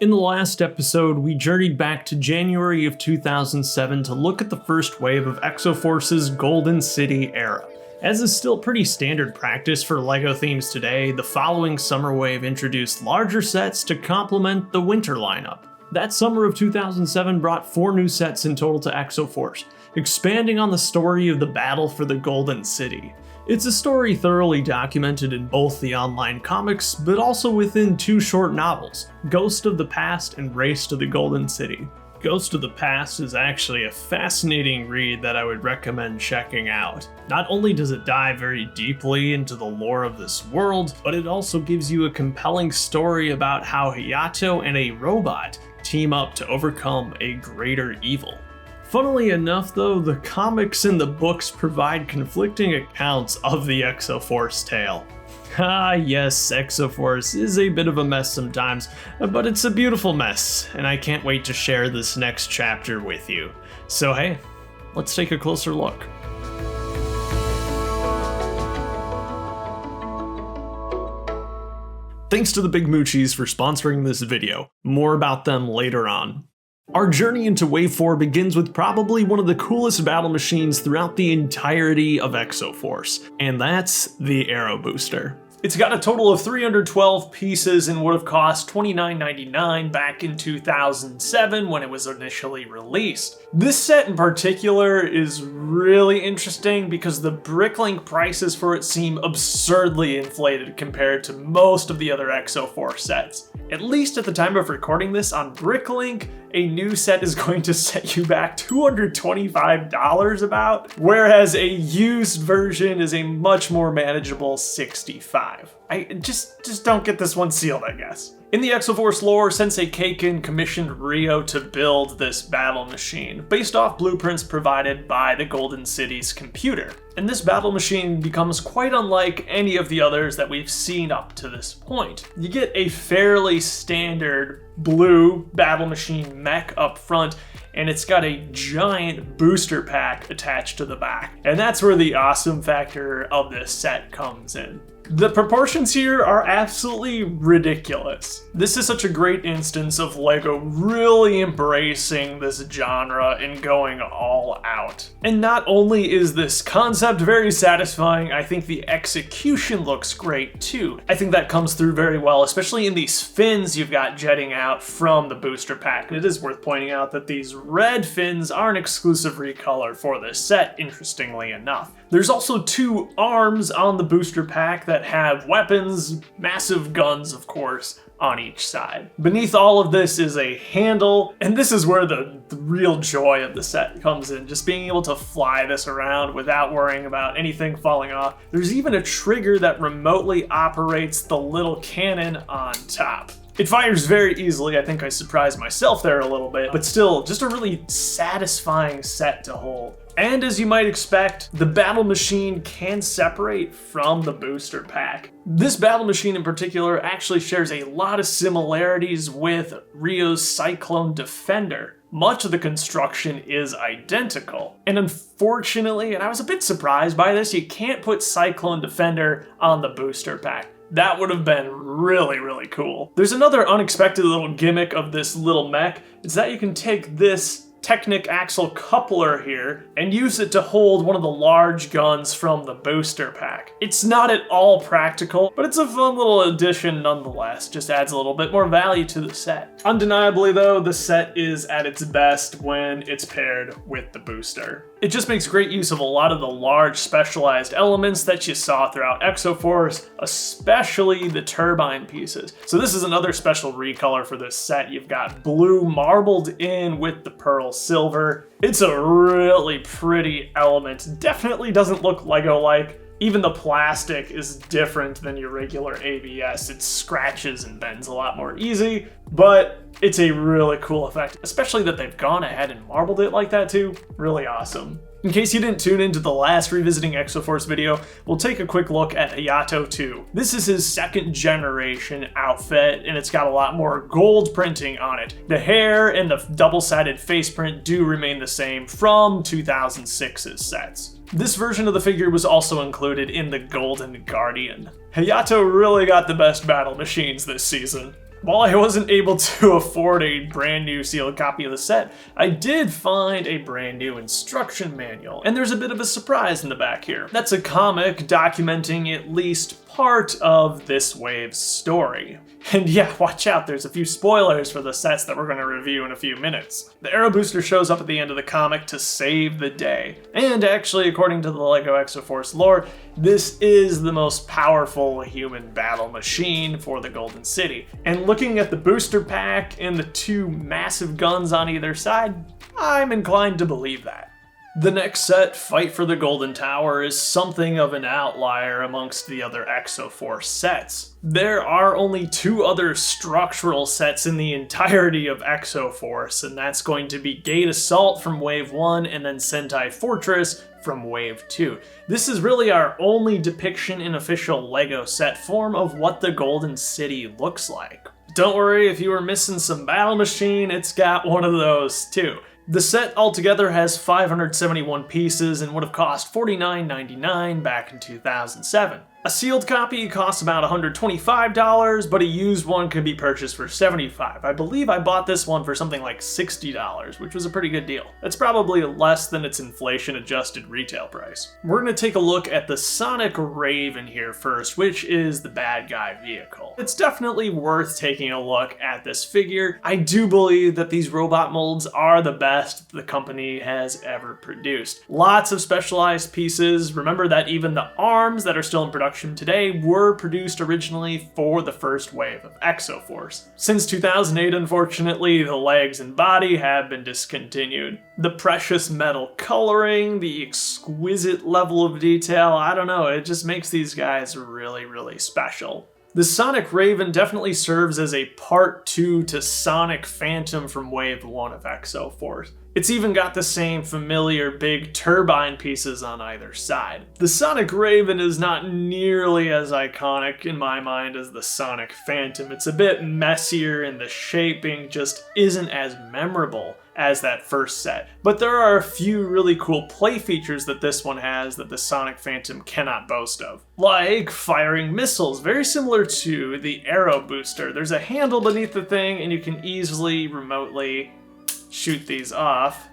In the last episode, we journeyed back to January of 2007 to look at the first wave of Exo-Force's Golden City era. As is still pretty standard practice for LEGO themes today, the following summer wave introduced larger sets to complement the winter lineup. That summer of 2007 brought 4 new sets in total to Exo-Force, expanding on the story of the battle for the Golden City. It's a story thoroughly documented in both the online comics, but also within 2 short novels, Ghost of the Past and Race to the Golden City. Ghost of the Past is actually a fascinating read that I would recommend checking out. Not only does it dive very deeply into the lore of this world, but it also gives you a compelling story about how Hayato and a robot team up to overcome a greater evil. Funnily enough though, the comics and the books provide conflicting accounts of the Exo-Force tale. Ah yes, Exo-Force is a bit of a mess sometimes, but it's a beautiful mess, and I can't wait to share this next chapter with you. So hey, let's take a closer look. Thanks to the Big Moochies for sponsoring this video. More about them later on. Our journey into Wave 4 begins with probably one of the coolest battle machines throughout the entirety of Exo-Force, and that's the Aero Booster. It's got a total of 312 pieces and would have cost $29.99 back in 2007 when it was initially released. This set in particular is really interesting because the Bricklink prices for it seem absurdly inflated compared to most of the other Exo-Force sets. At least at the time of recording this on Bricklink, a new set is going to set you back $225 about, whereas a used version is a much more manageable $65. I just don't get this one sealed, I guess. In the Exo-Force lore, Sensei Kaiken commissioned Ryo to build this battle machine, based off blueprints provided by the Golden City's computer. And this battle machine becomes quite unlike any of the others that we've seen up to this point. You get a fairly standard blue battle machine mech up front, and it's got a giant booster pack attached to the back. And that's where the awesome factor of this set comes in. The proportions here are absolutely ridiculous. This is such a great instance of LEGO really embracing this genre and going all out. And not only is this concept very satisfying, I think the execution looks great too. I think that comes through very well, especially in these fins you've got jetting out from the booster pack. And it is worth pointing out that these red fins are an exclusive recolor for this set, interestingly enough. There's also 2 arms on the booster pack that have weapons, massive guns of course, on each side. Beneath all of this is a handle, and this is where the real joy of the set comes in, just being able to fly this around without worrying about anything falling off. There's even a trigger that remotely operates the little cannon on top. It fires very easily. I think I surprised myself there a little bit, but still just a really satisfying set to hold. And as you might expect, the battle machine can separate from the booster pack. This battle machine in particular actually shares a lot of similarities with Ryo's Cyclone Defender. Much of the construction is identical. And unfortunately, and I was a bit surprised by this, you can't put Cyclone Defender on the booster pack. That would have been really, really cool. There's another unexpected little gimmick of this little mech. It's that you can take this Technic axle coupler here and use it to hold one of the large guns from the booster pack. It's not at all practical, but it's a fun little addition nonetheless. Just adds a little bit more value to the set. Undeniably though, the set is at its best when it's paired with the booster. It just makes great use of a lot of the large specialized elements that you saw throughout Exo-Force, especially the turbine pieces. So this is another special recolor for this set. You've got blue marbled in with the pearl silver. It's a really pretty element. Definitely doesn't look Lego-like. Even the plastic is different than your regular ABS. It scratches and bends a lot more easy, but it's a really cool effect, especially that they've gone ahead and marbled it like that too. Really awesome. In case you didn't tune into the last Revisiting Exo-Force video, we'll take a quick look at Hayato 2. This is his 2nd generation outfit, and it's got a lot more gold printing on it. The hair and the double-sided face print do remain the same from 2006's sets. This version of the figure was also included in the Golden Guardian. Hayato really got the best battle machines this season. While I wasn't able to afford a brand new sealed copy of the set, I did find a brand new instruction manual, and there's a bit of a surprise in the back here. That's a comic documenting at least part of this wave's story. And yeah, watch out, there's a few spoilers for the sets that we're going to review in a few minutes. The Aero Booster shows up at the end of the comic to save the day. And actually, according to the LEGO Exo-Force lore, this is the most powerful human battle machine for the Golden City. And looking at the booster pack and the two massive guns on either side, I'm inclined to believe that. The next set, Fight for the Golden Tower, is something of an outlier amongst the other Exo-Force sets. There are only two other structural sets in the entirety of Exo-Force, and that's going to be Gate Assault from Wave 1 and then Sentai Fortress from Wave 2. This is really our only depiction in official LEGO set form of what the Golden City looks like. Don't worry, if you were missing some battle machine, it's got one of those too. The set altogether has 571 pieces and would have cost $49.99 back in 2007. A sealed copy costs about $125, but a used one could be purchased for $75. I believe I bought this one for something like $60, which was a pretty good deal. That's probably less than its inflation-adjusted retail price. We're going to take a look at the Sonic Raven here first, which is the bad guy vehicle. It's definitely worth taking a look at this figure. I do believe that these robot molds are the best the company has ever produced. Lots of specialized pieces. Remember that even the arms that are still in production today were produced originally for the first wave of Exo-Force. Since 2008, unfortunately, the legs and body have been discontinued. The precious metal coloring, the exquisite level of detail, I don't know, it just makes these guys really, really special. The Sonic Raven definitely serves as a part 2 to Sonic Phantom from Wave 1 of Exo-Force. It's even got the same familiar big turbine pieces on either side. The Sonic Raven is not nearly as iconic in my mind as the Sonic Phantom. It's a bit messier and the shaping just isn't as memorable as that first set. But there are a few really cool play features that this one has that the Sonic Phantom cannot boast of. Like firing missiles, very similar to the Aero Booster. There's a handle beneath the thing and you can easily remotely shoot these off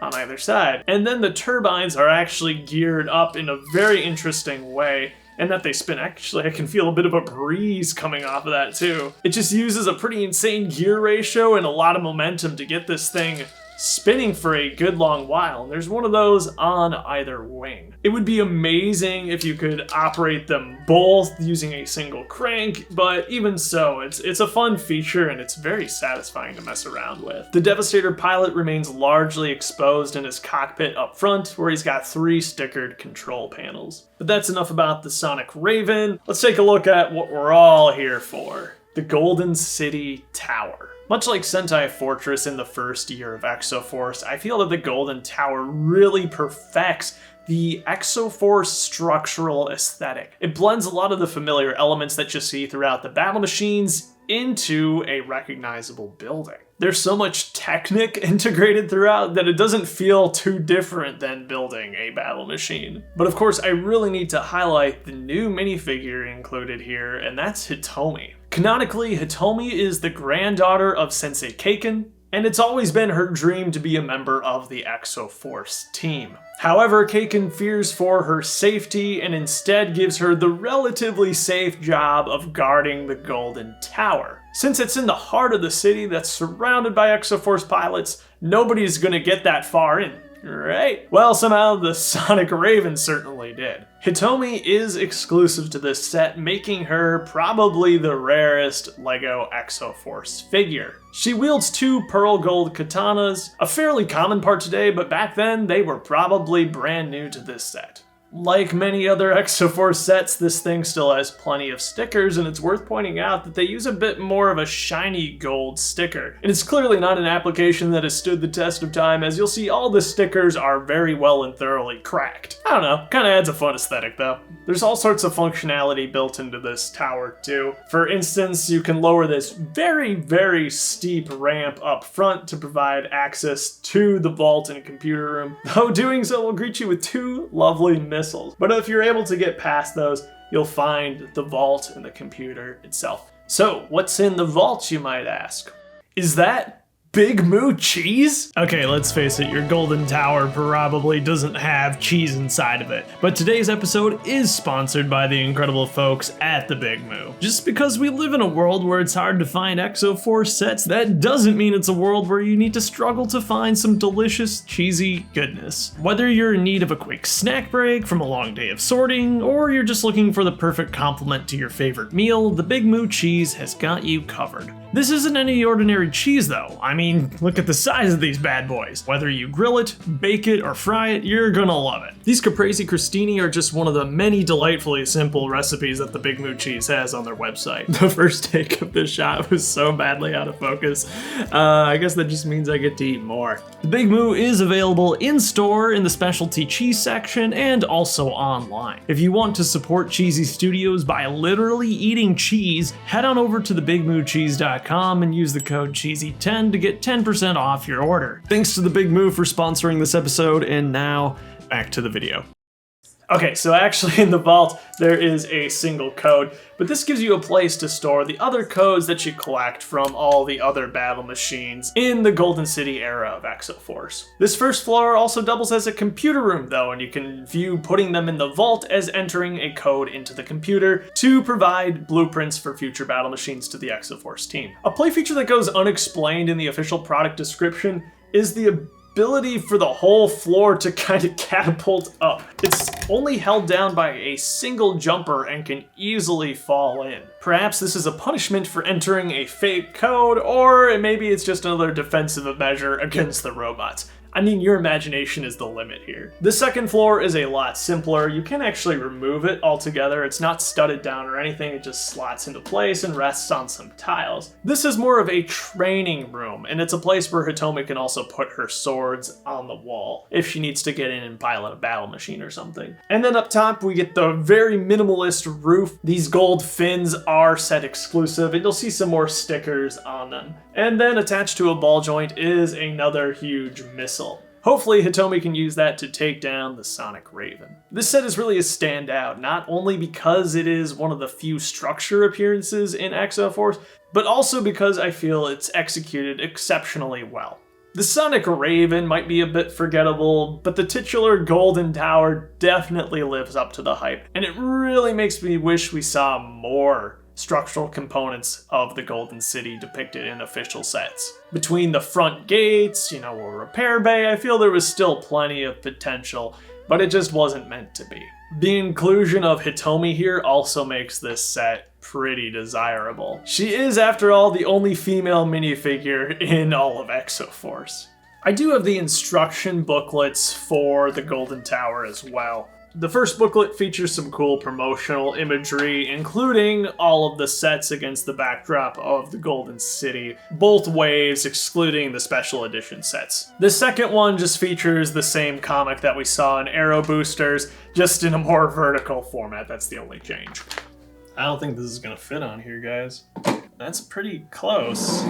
on either side. And then the turbines are actually geared up in a very interesting way, and that they spin. Actually, I can feel a bit of a breeze coming off of that too. It just uses a pretty insane gear ratio and a lot of momentum to get this thing spinning for a good long while, and there's one of those on either wing. It would be amazing if you could operate them both using a single crank, but even so, it's a fun feature and it's very satisfying to mess around with. The Devastator pilot remains largely exposed in his cockpit up front, where he's got 3 stickered control panels. But that's enough about the Sonic Raven. Let's take a look at what we're all here for. The Golden City Tower. Much like Sentai Fortress in the first year of Exo-Force, I feel that the Golden Tower really perfects the Exo-Force structural aesthetic. It blends a lot of the familiar elements that you see throughout the battle machines into a recognizable building. There's so much Technic integrated throughout that it doesn't feel too different than building a battle machine. But of course, I really need to highlight the new minifigure included here, and that's Hitomi. Canonically, Hitomi is the granddaughter of Sensei Keiken, and it's always been her dream to be a member of the Exo-Force team. However, Keiken fears for her safety and instead gives her the relatively safe job of guarding the Golden Tower. Since it's in the heart of the city that's surrounded by Exo-Force pilots, nobody's gonna get that far in, right? Well, somehow the Sonic Raven certainly did. Hitomi is exclusive to this set, making her probably the rarest LEGO Exo-Force figure. She wields 2 pearl gold katanas, a fairly common part today, but back then they were probably brand new to this set. Like many other Exo-Force sets, this thing still has plenty of stickers, and it's worth pointing out that they use a bit more of a shiny gold sticker. And it's clearly not an application that has stood the test of time, as you'll see all the stickers are very well and thoroughly cracked. I don't know, kinda adds a fun aesthetic though. There's all sorts of functionality built into this tower too. For instance, you can lower this very, very steep ramp up front to provide access to the vault and computer room, though doing so will greet you with 2 lovely missiles. But if you're able to get past those, you'll find the vault and the computer itself. So, what's in the vault, you might ask? Is that Big Moo cheese? Okay, let's face it, your golden tower probably doesn't have cheese inside of it. But today's episode is sponsored by the incredible folks at the Big Moo. Just because we live in a world where it's hard to find Exo-Force sets, that doesn't mean it's a world where you need to struggle to find some delicious, cheesy goodness. Whether you're in need of a quick snack break from a long day of sorting, or you're just looking for the perfect complement to your favorite meal, the Big Moo cheese has got you covered. This isn't any ordinary cheese though. I mean, look at the size of these bad boys. Whether you grill it, bake it, or fry it, you're gonna love it. These caprese crostini are just one of the many delightfully simple recipes that the Big Moo cheese has on their website. The first take of this shot was so badly out of focus. I guess that just means I get to eat more. The Big Moo is available in store in the specialty cheese section and also online. If you want to support Cheesy Studios by literally eating cheese, head on over to thebigmoocheese.com and use the code CHEESY10 to get 10% off your order. Thanks to the Big Moo for sponsoring this episode, and now back to the video. Okay, so actually in the vault there is a single code, but this gives you a place to store the other codes that you collect from all the other battle machines in the Golden City era of Exo-Force. This first floor also doubles as a computer room though, and you can view putting them in the vault as entering a code into the computer to provide blueprints for future battle machines to the Exo-Force team. A play feature that goes unexplained in the official product description is the ability for the whole floor to kind of catapult up. It's only held down by a single jumper and can easily fall in. Perhaps this is a punishment for entering a fake code, or maybe it's just another defensive measure against the robots. I mean, your imagination is the limit here. The second floor is a lot simpler. You can actually remove it altogether. It's not studded down or anything. It just slots into place and rests on some tiles. This is more of a training room, and it's a place where Hitomi can also put her swords on the wall if she needs to get in and pilot a battle machine or something. And then up top, we get the very minimalist roof. These gold fins are set exclusive, and you'll see some more stickers on them. And then attached to a ball joint is another huge missile. Hopefully Hitomi can use that to take down the Sonic Raven. This set is really a standout, not only because it is one of the few structure appearances in Exo-Force, but also because I feel it's executed exceptionally well. The Sonic Raven might be a bit forgettable, but the titular Golden Tower definitely lives up to the hype, and it really makes me wish we saw more structural components of the Golden City depicted in official sets. Between the front gates, a repair bay, I feel there was still plenty of potential, but it just wasn't meant to be. The inclusion of Hitomi here also makes this set pretty desirable. She is, after all, the only female minifigure in all of Exo-Force. I do have the instruction booklets for the Golden Tower as well. The first booklet features some cool promotional imagery, including all of the sets against the backdrop of the Golden City, both waves excluding the special edition sets. The second one just features the same comic that we saw in Aero Boosters, just in a more vertical format. That's the only change. I don't think this is gonna fit on here, guys. That's pretty close.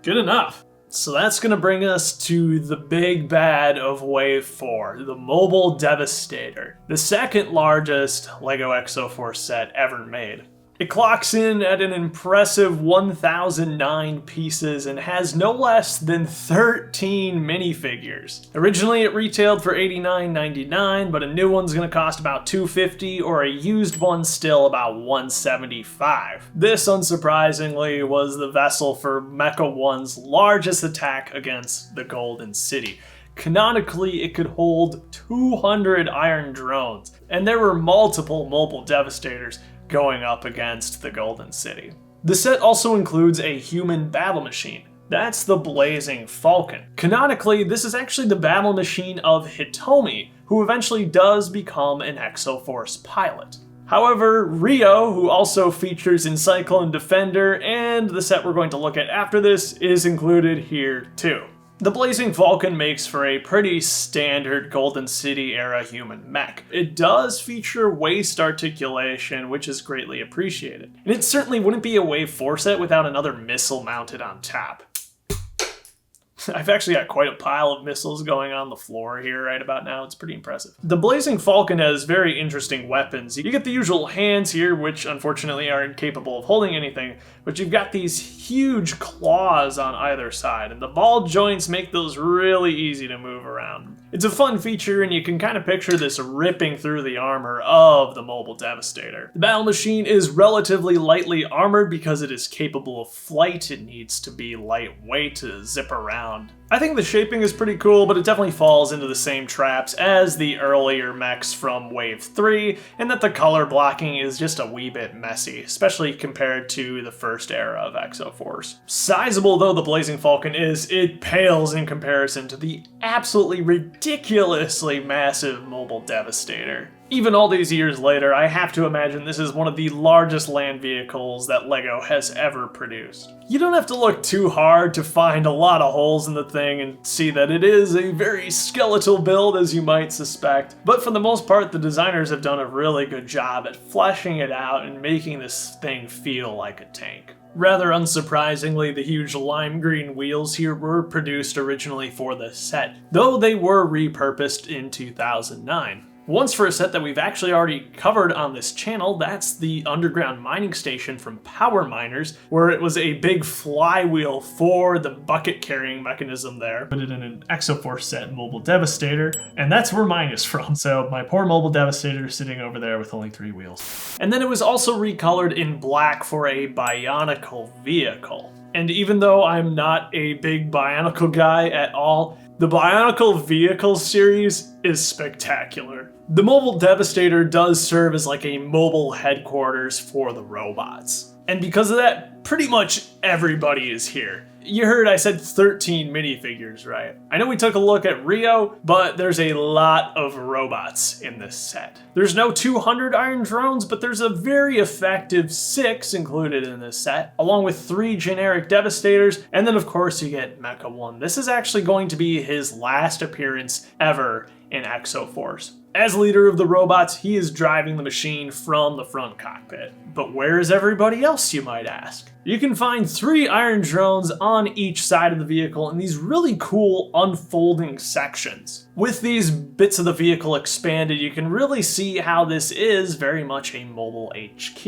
Good enough. So that's going to bring us to the big bad of Wave 4, the Mobile Devastator, the second largest LEGO Exo-Force set ever made. It clocks in at an impressive 1,009 pieces and has no less than 13 minifigures. Originally it retailed for $89.99, but a new one's going to cost about $250, or a used one still about $175. This, unsurprisingly, was the vessel for Mecha 1's largest attack against the Golden City. Canonically, it could hold 200 iron drones, and there were multiple mobile Devastators going up against the Golden City. The set also includes a human battle machine. That's the Blazing Falcon. Canonically, this is actually the battle machine of Hitomi, who eventually does become an Exo-Force pilot. However, Rio, who also features in Cyclone Defender and the set we're going to look at after this, is included here too. The Blazing Falcon makes for a pretty standard Golden City era human mech. It does feature waist articulation, which is greatly appreciated. And it certainly wouldn't be a Wave 4 set without another missile mounted on top. I've actually got quite a pile of missiles going on the floor here right about now. It's pretty impressive. The Blazing Falcon has very interesting weapons. You get the usual hands here, which unfortunately are incapable of holding anything, but you've got these huge claws on either side, and the ball joints make those really easy to move around. It's a fun feature, and you can kind of picture this ripping through the armor of the Mobile Devastator. The battle machine is relatively lightly armored because it is capable of flight. It needs to be lightweight to zip around. I think the shaping is pretty cool, but it definitely falls into the same traps as the earlier mechs from Wave 3, and that the color blocking is just a wee bit messy, especially compared to the first era of Exo-Force. Sizable though the Blazing Falcon is, it pales in comparison to the absolutely ridiculously massive Mobile Devastator. Even all these years later, I have to imagine this is one of the largest land vehicles that LEGO has ever produced. You don't have to look too hard to find a lot of holes in the thing and see that it is a very skeletal build, as you might suspect. But for the most part, the designers have done a really good job at fleshing it out and making this thing feel like a tank. Rather unsurprisingly, the huge lime green wheels here were produced originally for this set, though they were repurposed in 2009. Once for a set that we've actually already covered on this channel, that's the underground mining station from Power Miners, where it was a big flywheel for the bucket carrying mechanism there. Put it in an Exo-Force set Mobile Devastator, and that's where mine is from. So my poor Mobile Devastator sitting over there with only 3 wheels. And then it was also recolored in black for a Bionicle vehicle. And even though I'm not a big Bionicle guy at all, the Bionicle Vehicle series is spectacular. The Mobile Devastator does serve as like a mobile headquarters for the robots. And because of that, pretty much everybody is here. You heard I said 13 minifigures, right? I know we took a look at Rio, but there's a lot of robots in this set. There's no 200 Iron Drones, but there's a very effective 6 included in this set, along with 3 generic Devastators, and then of course you get Mecha 1. This is actually going to be his last appearance ever in Exo-Force. As leader of the robots, he is driving the machine from the front cockpit. But where is everybody else, you might ask? You can find 3 Iron Drones on each side of the vehicle in these really cool unfolding sections. With these bits of the vehicle expanded, you can really see how this is very much a mobile HQ.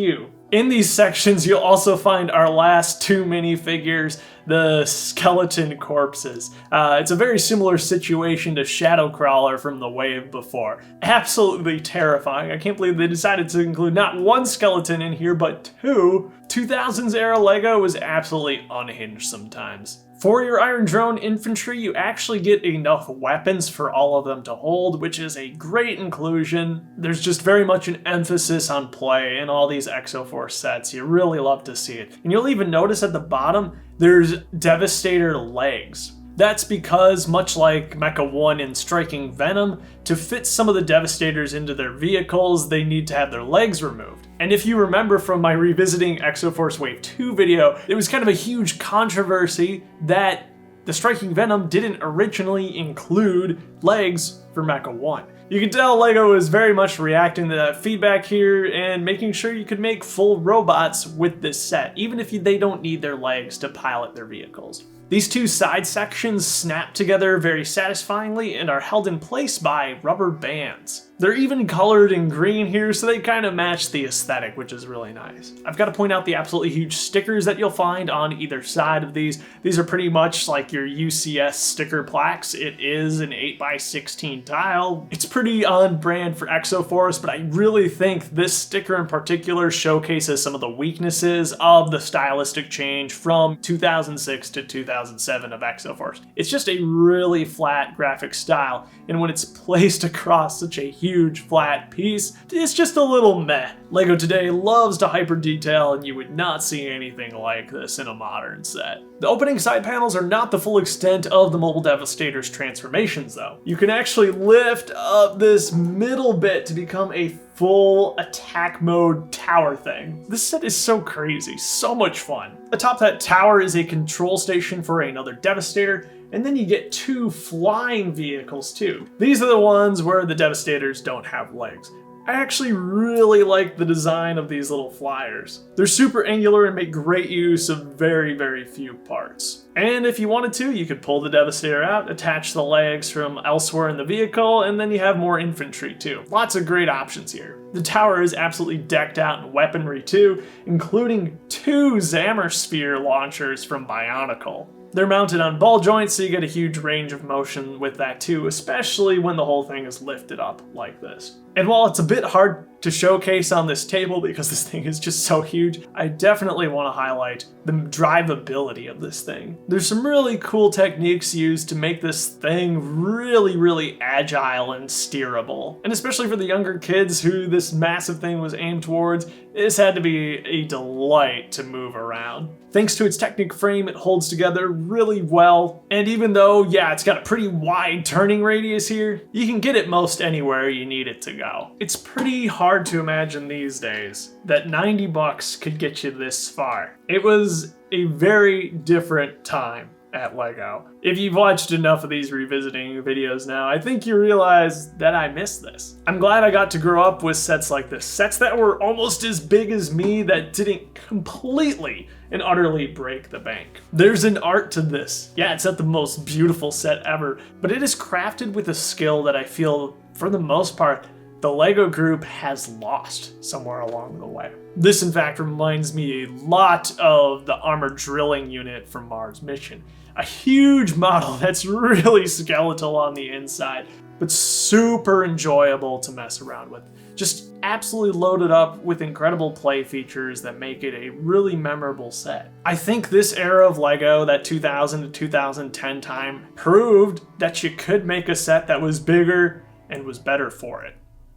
In these sections, you'll also find our last 2 minifigures, the skeleton corpses. It's a very similar situation to Shadow Crawler from the wave before. Absolutely terrifying. I can't believe they decided to include not 1 skeleton in here, but 2. 2000s era LEGO was absolutely unhinged sometimes. For your Iron Drone infantry, you actually get enough weapons for all of them to hold, which is a great inclusion. There's just very much an emphasis on play in all these Exo-Force sets. You really love to see it. And you'll even notice at the bottom, there's Devastator legs. That's because, much like Mecha 1 in Striking Venom, to fit some of the Devastators into their vehicles, they need to have their legs removed. And if you remember from my revisiting Exo-Force Wave 2 video, it was kind of a huge controversy that the Striking Venom didn't originally include legs for Mecha 1. You can tell LEGO is very much reacting to that feedback here and making sure you could make full robots with this set, even if they don't need their legs to pilot their vehicles. These 2 side sections snap together very satisfyingly and are held in place by rubber bands. They're even colored in green here, so they kind of match the aesthetic, which is really nice. I've got to point out the absolutely huge stickers that you'll find on either side of these. These are pretty much like your UCS sticker plaques. It is an 8x16 tile. It's pretty on brand for Exo-Force, but I really think this sticker in particular showcases some of the weaknesses of the stylistic change from 2006 to 2007 of Exo-Force. It's just a really flat graphic style, and when it's placed across such a huge flat piece, it's just a little meh. LEGO today loves to hyper detail, and you would not see anything like this in a modern set. The opening side panels are not the full extent of the Mobile Devastator's transformations though. You can actually lift up this middle bit to become a full attack mode tower thing. This set is so crazy, so much fun. Atop that tower is a control station for another Devastator, and then you get 2 flying vehicles too. These are the ones where the Devastators don't have legs. I actually really like the design of these little flyers. They're super angular and make great use of very, very few parts. And if you wanted to, you could pull the Devastator out, attach the legs from elsewhere in the vehicle, and then you have more infantry too. Lots of great options here. The tower is absolutely decked out in weaponry too, including 2 Zammer Sphere launchers from Bionicle. They're mounted on ball joints, so you get a huge range of motion with that too, especially when the whole thing is lifted up like this. And while it's a bit hard to showcase on this table because this thing is just so huge, I definitely want to highlight the drivability of this thing. There's some really cool techniques used to make this thing really, really agile and steerable. And especially for the younger kids who this massive thing was aimed towards, this had to be a delight to move around. Thanks to its Technic frame, it holds together really well. And even though, yeah, it's got a pretty wide turning radius here, you can get it most anywhere you need it to go. It's pretty hard to imagine these days that 90 bucks could get you this far. It was a very different time at LEGO. If you've watched enough of these revisiting videos now, I think you realize that I miss this. I'm glad I got to grow up with sets like this. Sets that were almost as big as me that didn't completely and utterly break the bank. There's an art to this. Yeah, it's not the most beautiful set ever, but it is crafted with a skill that I feel, for the most part, the LEGO group has lost somewhere along the way. This, in fact, reminds me a lot of the armored drilling unit from Mars Mission. A huge model that's really skeletal on the inside, but super enjoyable to mess around with. Just absolutely loaded up with incredible play features that make it a really memorable set. I think this era of LEGO, that 2000 to 2010 time, proved that you could make a set that was bigger and was better for it.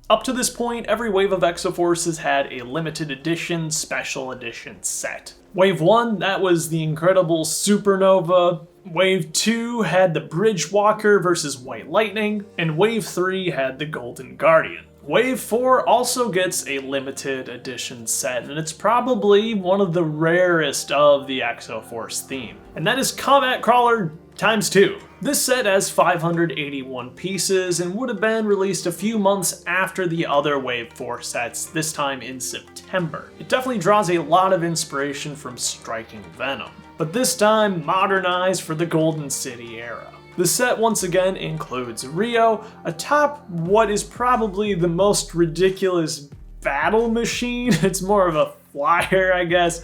Up to this point, every wave of Exo-Force has had a limited edition, special edition set. Wave 1, that was the incredible Supernova. Wave 2 had the Bridgewalker versus White Lightning, and Wave 3 had the Golden Guardian. Wave 4 also gets a limited edition set, and it's probably one of the rarest of the Exo-Force theme, and that is Combat Crawler ×2. This set has 581 pieces and would have been released a few months after the other Wave 4 sets, this time in September. It definitely draws a lot of inspiration from Striking Venom, but this time modernized for the Golden City era. The set once again includes Rio atop what is probably the most ridiculous battle machine. It's more of a flyer, I guess,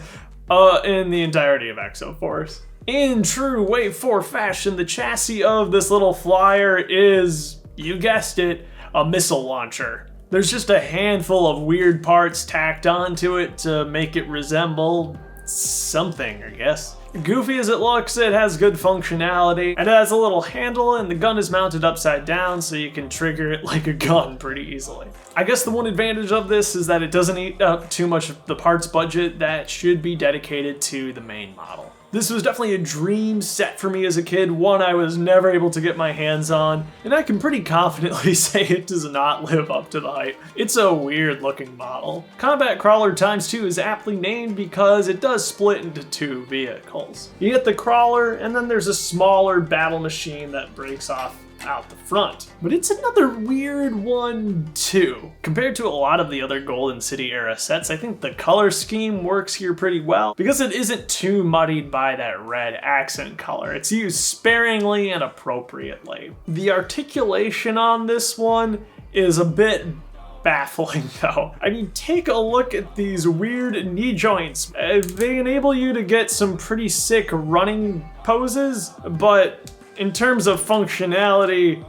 in the entirety of Exo-Force. In true Wave 4 fashion, the chassis of this little flyer is, you guessed it, a missile launcher. There's just a handful of weird parts tacked onto it to make it resemble something, I guess. Goofy as it looks, it has good functionality. It has a little handle and the gun is mounted upside down so you can trigger it like a gun pretty easily. I guess the one advantage of this is that it doesn't eat up too much of the parts budget that should be dedicated to the main model. This was definitely a dream set for me as a kid, one I was never able to get my hands on, and I can pretty confidently say it does not live up to the hype. It's a weird looking model. Combat Crawler ×2 is aptly named because it does split into 2 vehicles. You get the crawler, and then there's a smaller battle machine that breaks off out the front. But it's another weird one too. Compared to a lot of the other Golden City era sets, I think the color scheme works here pretty well because it isn't too muddied by that red accent color. It's used sparingly and appropriately. The articulation on this one is a bit baffling though. I mean, take a look at these weird knee joints. They enable you to get some pretty sick running poses, but in terms of functionality,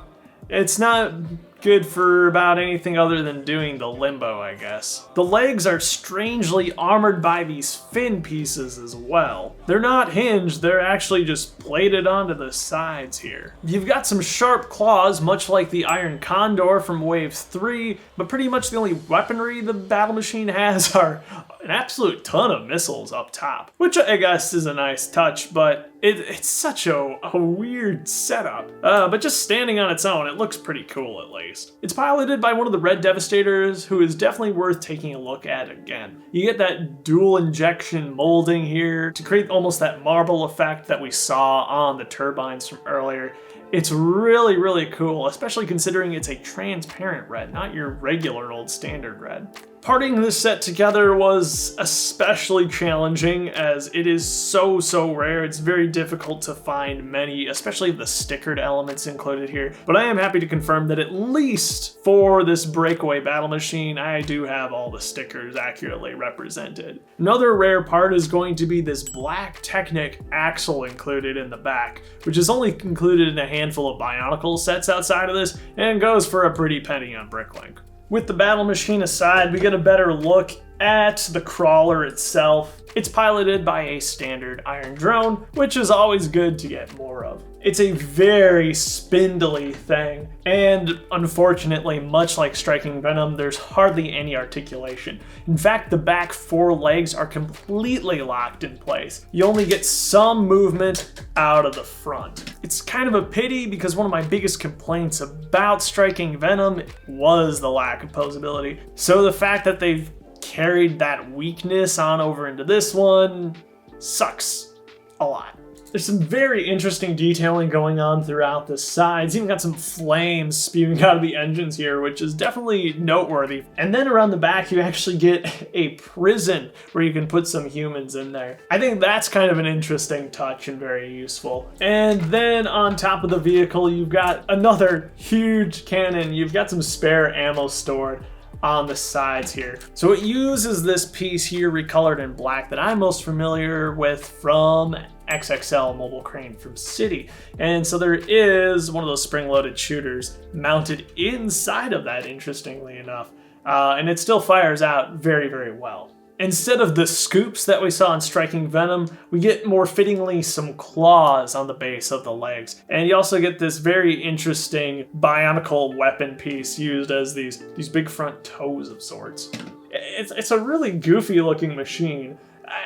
it's not good for about anything other than doing the limbo, I guess. The legs are strangely armored by these fin pieces as well. They're not hinged, they're actually just plated onto the sides here. You've got some sharp claws, much like the Iron Condor from Wave 3, but pretty much the only weaponry the battle machine has are an absolute ton of missiles up top, which I guess is a nice touch, but it's such a weird setup. But just standing on its own, it looks pretty cool at least. It's piloted by one of the red Devastators, who is definitely worth taking a look at again. You get that dual injection molding here to create almost that marble effect that we saw on the turbines from earlier. It's really, really cool, especially considering it's a transparent red, not your regular old standard red. Parting this set together was especially challenging as it is so rare. It's very difficult to find many, especially the stickered elements included here. But I am happy to confirm that at least for this breakaway battle machine, I do have all the stickers accurately represented. Another rare part is going to be this black Technic axle included in the back, which is only included in a handful of Bionicle sets outside of this and goes for a pretty penny on Bricklink. With the battle machine aside, we get a better look at the crawler itself. It's piloted by a standard iron drone, which is always good to get more of. It's a very spindly thing, and unfortunately, much like Striking Venom, there's hardly any articulation. In fact, the back 4 legs are completely locked in place. You only get some movement out of the front. It's kind of a pity because one of my biggest complaints about Striking Venom was the lack of posability. So the fact that they've carried that weakness on over into this one sucks a lot. There's some very interesting detailing going on throughout the sides. Even got some flames spewing out of the engines here, which is definitely noteworthy. And then around the back, you actually get a prison where you can put some humans in there. I think that's kind of an interesting touch and very useful. And then on top of the vehicle, you've got another huge cannon. You've got some spare ammo stored on the sides here. So it uses this piece here recolored in black that I'm most familiar with from XXL Mobile Crane from City. And so there is one of those spring-loaded shooters mounted inside of that, interestingly enough. And it still fires out very well. Instead of the scoops that we saw in Striking Venom, we get more fittingly some claws on the base of the legs. And you also get this very interesting Bionicle weapon piece used as these big front toes of sorts. It's a really goofy looking machine.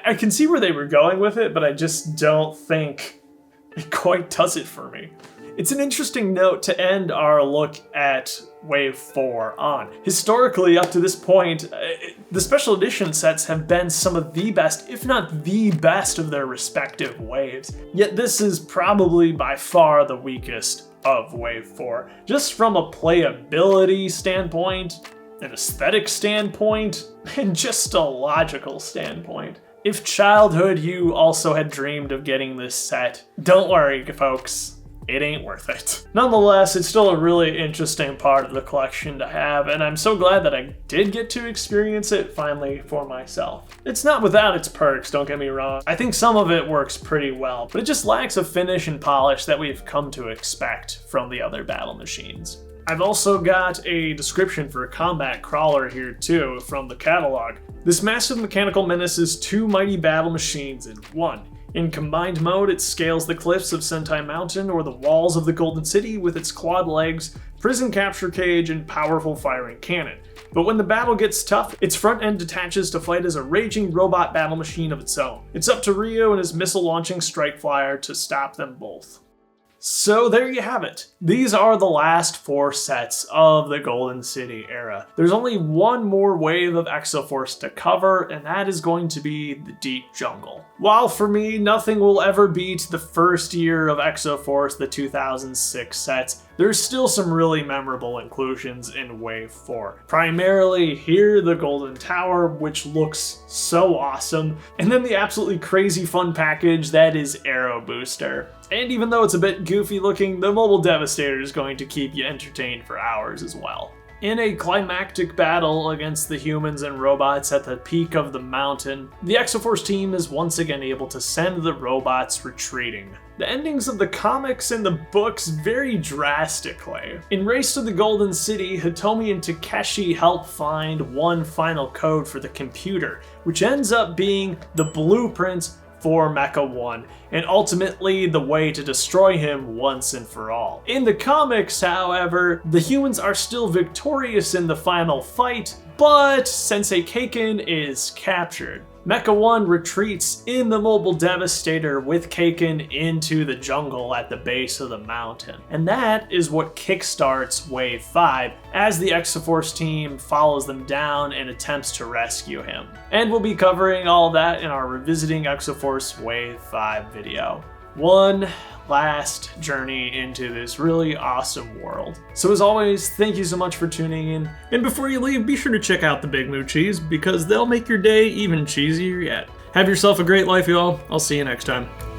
I can see where they were going with it, but I just don't think it quite does it for me. It's an interesting note to end our look at Wave 4 on. Historically, up to this point, the special edition sets have been some of the best, if not the best, of their respective waves. Yet this is probably by far the weakest of Wave 4. Just from a playability standpoint, an aesthetic standpoint, and just a logical standpoint. If childhood you also had dreamed of getting this set, don't worry, folks. It ain't worth it. Nonetheless, it's still a really interesting part of the collection to have, and I'm so glad that I did get to experience it finally for myself. It's not without its perks, don't get me wrong. I think some of it works pretty well, but it just lacks a finish and polish that we've come to expect from the other battle machines. I've also got a description for a combat crawler here too from the catalog. This massive mechanical menace is 2 mighty battle machines in one. In combined mode, it scales the cliffs of Sentai Mountain or the walls of the Golden City with its clawed legs, prison capture cage, and powerful firing cannon. But when the battle gets tough, its front end detaches to fight as a raging robot battle machine of its own. It's up to Ryo and his missile-launching Strike Flyer to stop them both. So there you have it. These are the last 4 sets of the Golden City era. There's only one more wave of Exo-Force to cover, and that is going to be the Deep Jungle. While for me, nothing will ever beat the first year of Exo-Force, the 2006 sets, there's still some really memorable inclusions in Wave 4. Primarily here, the Golden Tower, which looks so awesome, and then the absolutely crazy fun package that is Aero Booster. And even though it's a bit goofy looking, the mobile Devastator is going to keep you entertained for hours as well. In a climactic battle against the humans and robots at the peak of the mountain, the Exo-Force team is once again able to send the robots retreating. The endings of the comics and the books vary drastically. In Race to the Golden City, Hitomi and Takeshi help find one final code for the computer, which ends up being the blueprints for Mecha 1, and ultimately the way to destroy him once and for all. In the comics, however, the humans are still victorious in the final fight, but Sensei Kaken is captured. Mecha 1 retreats in the mobile Devastator with Kaken into the jungle at the base of the mountain. And that is what kickstarts Wave 5 as the Exo-Force team follows them down and attempts to rescue him. And we'll be covering all that in our Revisiting Exo-Force Wave 5 video. One last journey into this really awesome world. So as always, thank you so much for tuning in. And before you leave, be sure to check out the Big Moo Cheese, because they'll make your day even cheesier yet. Have yourself a great life, y'all. I'll see you next time.